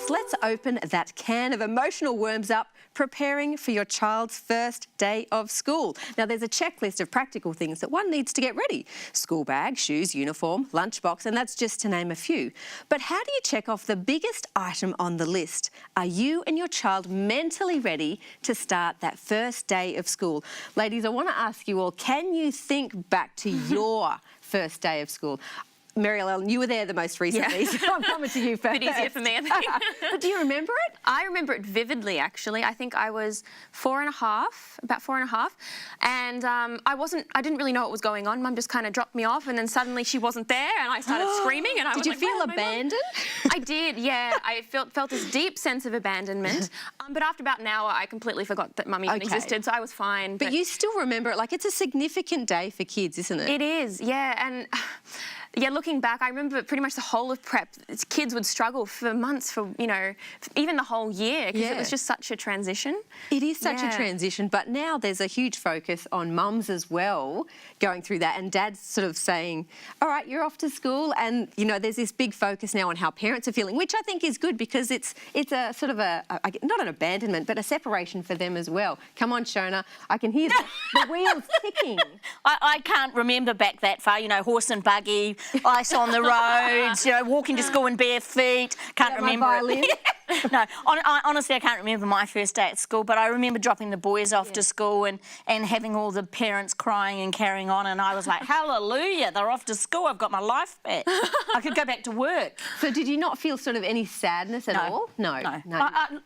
parents, let's open that can of emotional worms up, preparing for your child's first day of school. Now, there's a checklist of practical things that one needs to get ready. School bag, shoes, uniform, lunchbox, and that's just to name a few. But how do you check off the biggest item on the list? Are you and your child mentally ready to start that first day of school? Ladies, I want to ask you all, can you think back to your first day of school? Mary Ellen, you were there the most recently, so I'm coming to you first. A bit easier for me, I think. But do you remember it? I remember it vividly, actually. I think I was about 4 and a half, and I didn't really know what was going on. Mum just kind of dropped me off, and then suddenly she wasn't there, and I started screaming, and I was like, Did you feel abandoned? I did, yeah. I felt this deep sense of abandonment, but after about an hour, I completely forgot that Mum even existed, so I was fine. But you still remember it, like it's a significant day for kids, isn't it? It is, yeah, and... Yeah, looking back, I remember pretty much the whole of prep. Kids would struggle for months, for, you know, even the whole year, because it was just such a transition. It is such a transition, but now there's a huge focus on mums as well going through that, and dads sort of saying, all right, you're off to school, and, you know, there's this big focus now on how parents are feeling, which I think is good because it's a sort of not an abandonment, but a separation for them as well. Come on, Shona, I can hear the wheels ticking. I can't remember back that far, you know, horse and buggy, ice on the roads, you know, walking to school in bare feet. Can't remember it. No, honestly, I can't remember my first day at school, but I remember dropping the boys off to school and having all the parents crying and carrying on, and I was like, hallelujah, they're off to school, I've got my life back. I could go back to work. So did you not feel sort of any sadness at all? No.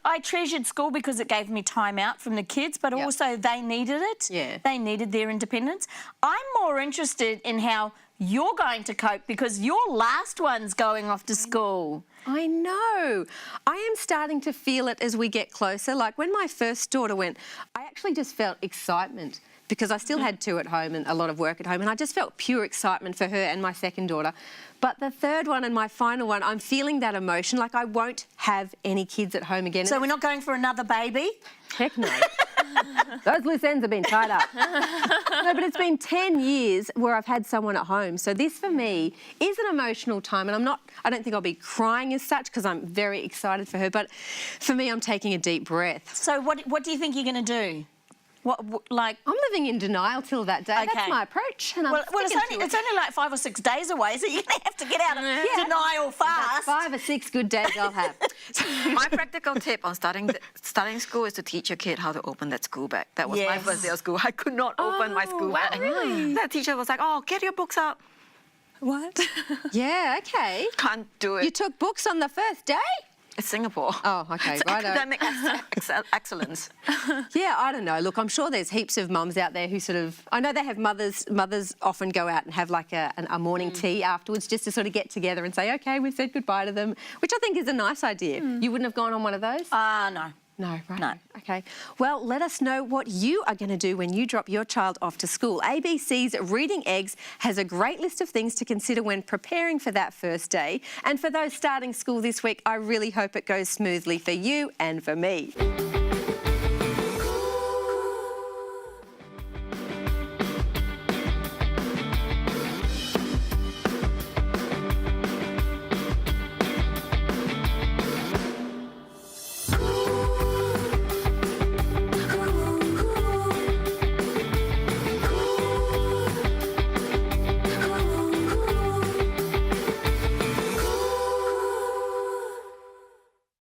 I treasured school because it gave me time out from the kids, but also they needed it. Yeah. They needed their independence. I'm more interested in how you're going to cope because your last one's going off to school. I know. I am starting to feel it as we get closer. Like when my first daughter went, I actually just felt excitement because I still had two at home and a lot of work at home, and I just felt pure excitement for her and my second daughter. But the third one and my final one, I'm feeling that emotion, like I won't have any kids at home again. So we're not going for another baby? Heck no. Those loose ends have been tied up. No, but it's been 10 years where I've had someone at home. So this for me is an emotional time, and I don't think I'll be crying as such because I'm very excited for her, but for me, I'm taking a deep breath. So what do you think you're going to do? Like I'm living in denial till that day. That's my approach. And it's only like 5 or 6 days away, so you're going to have to get out of denial fast. 5 or 6 good days I'll have. My practical tip on starting school is to teach your kid how to open that school bag. That was my first day of school. I could not open my school bag. Really? That teacher was like, oh, get your books out. What? Yeah, okay. Can't do it. You took books on the first day? It's Singapore. Oh, okay. It's academic excellence. Yeah, I don't know. Look, I'm sure there's heaps of mums out there who sort of... I know they have mothers often go out and have like a morning tea afterwards just to sort of get together and say, OK, we've said goodbye to them, which I think is a nice idea. You wouldn't have gone on one of those? No. No, right? No. OK. Well, let us know what you are going to do when you drop your child off to school. ABC's Reading Eggs has a great list of things to consider when preparing for that first day. And for those starting school this week, I really hope it goes smoothly for you and for me.